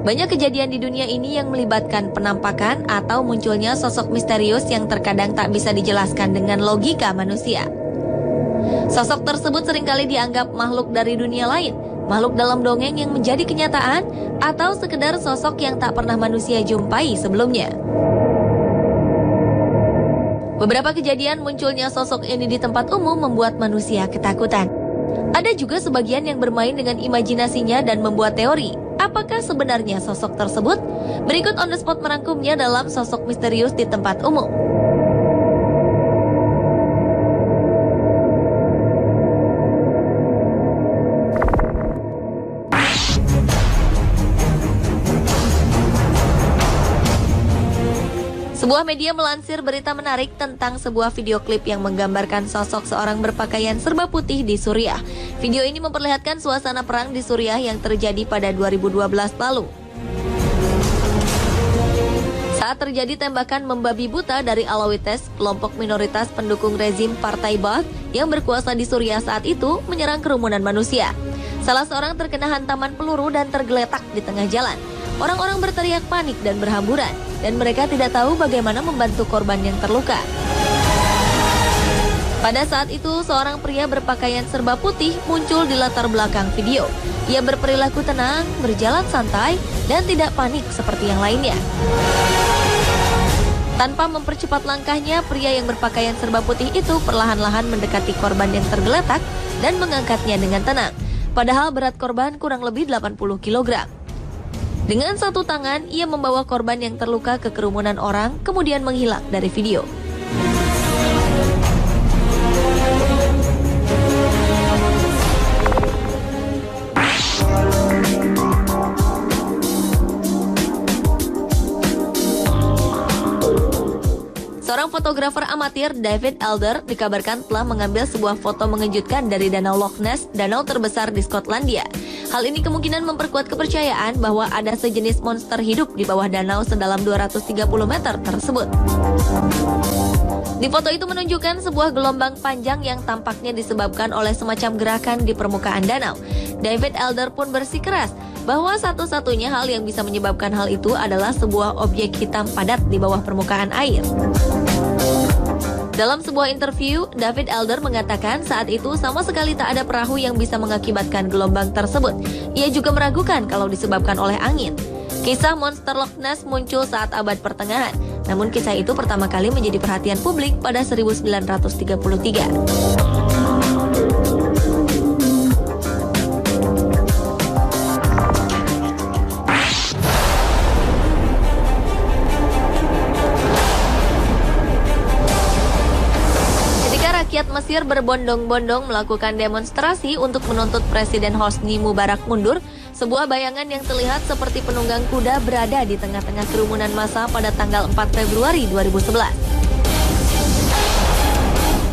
Banyak kejadian di dunia ini yang melibatkan penampakan atau munculnya sosok misterius yang terkadang tak bisa dijelaskan dengan logika manusia. Sosok tersebut seringkali dianggap makhluk dari dunia lain, makhluk dalam dongeng yang menjadi kenyataan, atau sekedar sosok yang tak pernah manusia jumpai sebelumnya. Beberapa kejadian munculnya sosok ini di tempat umum membuat manusia ketakutan. Ada juga sebagian yang bermain dengan imajinasinya dan membuat teori. Apakah sebenarnya sosok tersebut? Berikut On The Spot merangkumnya dalam Sosok Misterius di Tempat Umum. Sebuah media melansir berita menarik tentang sebuah video klip yang menggambarkan sosok seorang berpakaian serba putih di Suriah. Video ini memperlihatkan suasana perang di Suriah yang terjadi pada 2012 lalu. Saat terjadi tembakan membabi buta dari Alawites, kelompok minoritas pendukung rezim Partai Baath yang berkuasa di Suriah saat itu menyerang kerumunan manusia. Salah seorang terkena hantaman peluru dan tergeletak di tengah jalan. Orang-orang berteriak panik dan berhamburan, dan mereka tidak tahu bagaimana membantu korban yang terluka. Pada saat itu, seorang pria berpakaian serba putih muncul di latar belakang video. Ia berperilaku tenang, berjalan santai, dan tidak panik seperti yang lainnya. Tanpa mempercepat langkahnya, pria yang berpakaian serba putih itu perlahan-lahan mendekati korban yang tergeletak dan mengangkatnya dengan tenang. Padahal berat korban kurang lebih 80 kg. Dengan satu tangan, ia membawa korban yang terluka ke kerumunan orang, kemudian menghilang dari video. Seorang fotografer amatir, David Elder, dikabarkan telah mengambil sebuah foto mengejutkan dari Danau Loch Ness, danau terbesar di Skotlandia. Hal ini kemungkinan memperkuat kepercayaan bahwa ada sejenis monster hidup di bawah danau sedalam 230 meter tersebut. Di foto itu menunjukkan sebuah gelombang panjang yang tampaknya disebabkan oleh semacam gerakan di permukaan danau. David Elder pun bersikeras bahwa satu-satunya hal yang bisa menyebabkan hal itu adalah sebuah objek hitam padat di bawah permukaan air. Dalam sebuah interview, David Elder mengatakan saat itu sama sekali tak ada perahu yang bisa mengakibatkan gelombang tersebut. Ia juga meragukan kalau disebabkan oleh angin. Kisah monster Loch Ness muncul saat abad pertengahan, namun kisah itu pertama kali menjadi perhatian publik pada 1933. Rakyat Mesir berbondong-bondong melakukan demonstrasi untuk menuntut Presiden Hosni Mubarak mundur. Sebuah bayangan yang terlihat seperti penunggang kuda berada di tengah-tengah kerumunan massa pada tanggal 4 Februari 2011.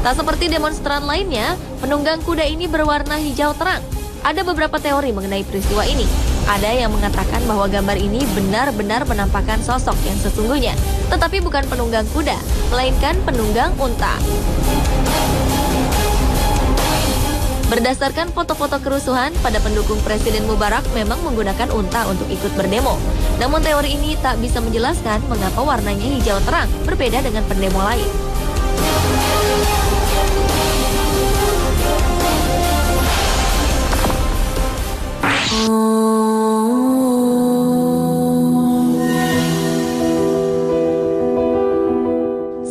Tak seperti demonstran lainnya, penunggang kuda ini berwarna hijau terang. Ada beberapa teori mengenai peristiwa ini. Ada yang mengatakan bahwa gambar ini benar-benar menampakkan sosok yang sesungguhnya, tetapi bukan penunggang kuda, melainkan penunggang unta. Berdasarkan foto-foto kerusuhan, pada pendukung Presiden Mubarak memang menggunakan unta untuk ikut berdemo. Namun teori ini tak bisa menjelaskan mengapa warnanya hijau terang, berbeda dengan pendemo lain.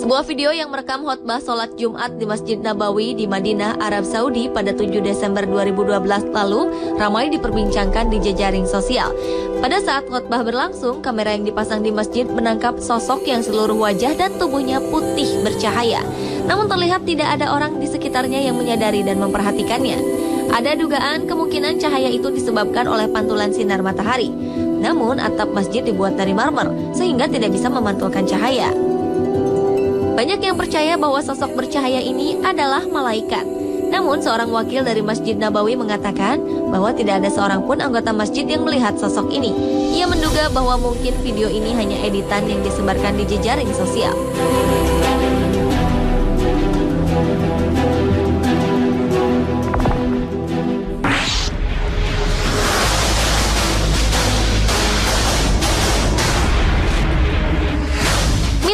Sebuah video yang merekam khotbah sholat Jumat di Masjid Nabawi di Madinah, Arab Saudi pada 7 Desember 2012 lalu ramai diperbincangkan di jejaring sosial. Pada saat khotbah berlangsung, kamera yang dipasang di masjid menangkap sosok yang seluruh wajah dan tubuhnya putih bercahaya. Namun terlihat tidak ada orang di sekitarnya yang menyadari dan memperhatikannya. Ada dugaan kemungkinan cahaya itu disebabkan oleh pantulan sinar matahari. Namun atap masjid dibuat dari marmer sehingga tidak bisa memantulkan cahaya. Banyak yang percaya bahwa sosok bercahaya ini adalah malaikat. Namun seorang wakil dari Masjid Nabawi mengatakan bahwa tidak ada seorang pun anggota masjid yang melihat sosok ini. Ia menduga bahwa mungkin video ini hanya editan yang disebarkan di jejaring sosial.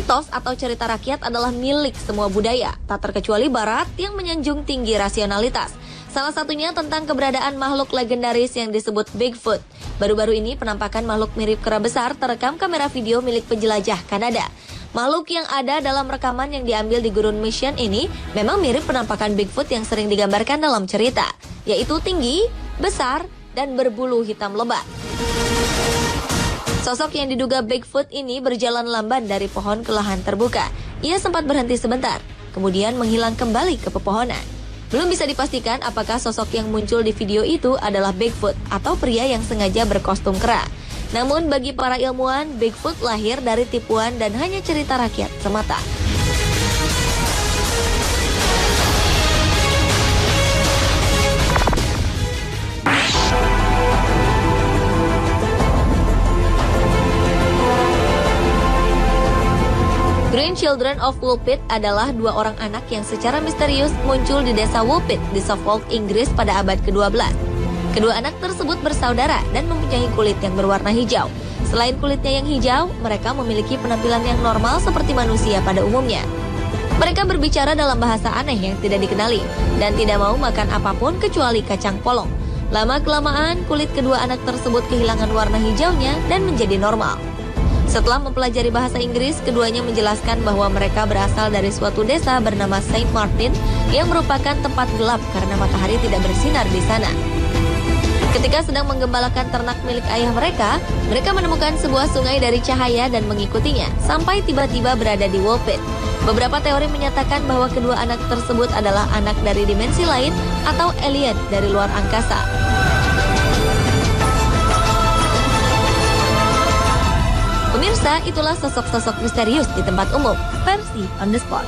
Mitos atau cerita rakyat adalah milik semua budaya, tak terkecuali Barat yang menyanjung tinggi rasionalitas. Salah satunya tentang keberadaan makhluk legendaris yang disebut Bigfoot. Baru-baru ini penampakan makhluk mirip kera besar terekam kamera video milik penjelajah Kanada. Makhluk yang ada dalam rekaman yang diambil di gurun Mission ini memang mirip penampakan Bigfoot yang sering digambarkan dalam cerita, yaitu tinggi, besar, dan berbulu hitam lebat. Sosok yang diduga Bigfoot ini berjalan lamban dari pohon ke lahan terbuka. Ia sempat berhenti sebentar, kemudian menghilang kembali ke pepohonan. Belum bisa dipastikan apakah sosok yang muncul di video itu adalah Bigfoot atau pria yang sengaja berkostum kera. Namun bagi para ilmuwan, Bigfoot lahir dari tipuan dan hanya cerita rakyat semata. Green Children of Woolpit adalah dua orang anak yang secara misterius muncul di desa Woolpit di Suffolk, Inggris pada abad ke-12. Kedua anak tersebut bersaudara dan mempunyai kulit yang berwarna hijau. Selain kulitnya yang hijau, mereka memiliki penampilan yang normal seperti manusia pada umumnya. Mereka berbicara dalam bahasa aneh yang tidak dikenali dan tidak mau makan apapun kecuali kacang polong. Lama-kelamaan, kulit kedua anak tersebut kehilangan warna hijaunya dan menjadi normal. Setelah mempelajari bahasa Inggris, keduanya menjelaskan bahwa mereka berasal dari suatu desa bernama Saint Martin yang merupakan tempat gelap karena matahari tidak bersinar di sana. Ketika sedang menggembalakan ternak milik ayah mereka, mereka menemukan sebuah sungai dari cahaya dan mengikutinya sampai tiba-tiba berada di Woolpit. Beberapa teori menyatakan bahwa kedua anak tersebut adalah anak dari dimensi lain atau alien dari luar angkasa. Pemirsa, itulah sosok-sosok misterius di tempat umum, versi On The Spot.